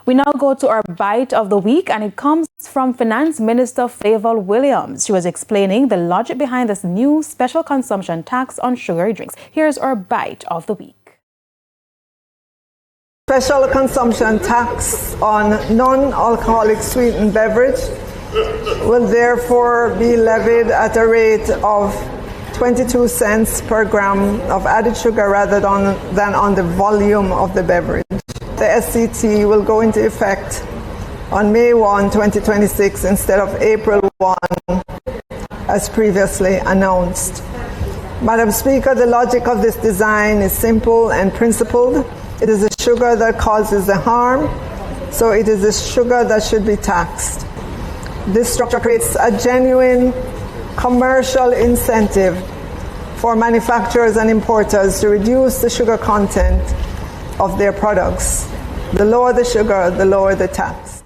We now go to our bite of the week, and it comes from Finance Minister Favour Williams. She was explaining the logic behind this new special consumption tax on sugary drinks. Here's our bite of the week. Special consumption tax on non-alcoholic sweetened beverage will therefore be levied at a rate of 22 cents per gram of added sugar rather than on the volume of the beverage. The SCT will go into effect on May 1, 2026 instead of April 1 as previously announced. Madam Speaker, the logic of this design is simple and principled. It is the sugar that causes the harm, so it is the sugar that should be taxed. This structure creates a genuine commercial incentive for manufacturers and importers to reduce the sugar content of their products. The lower the sugar, the lower the tax.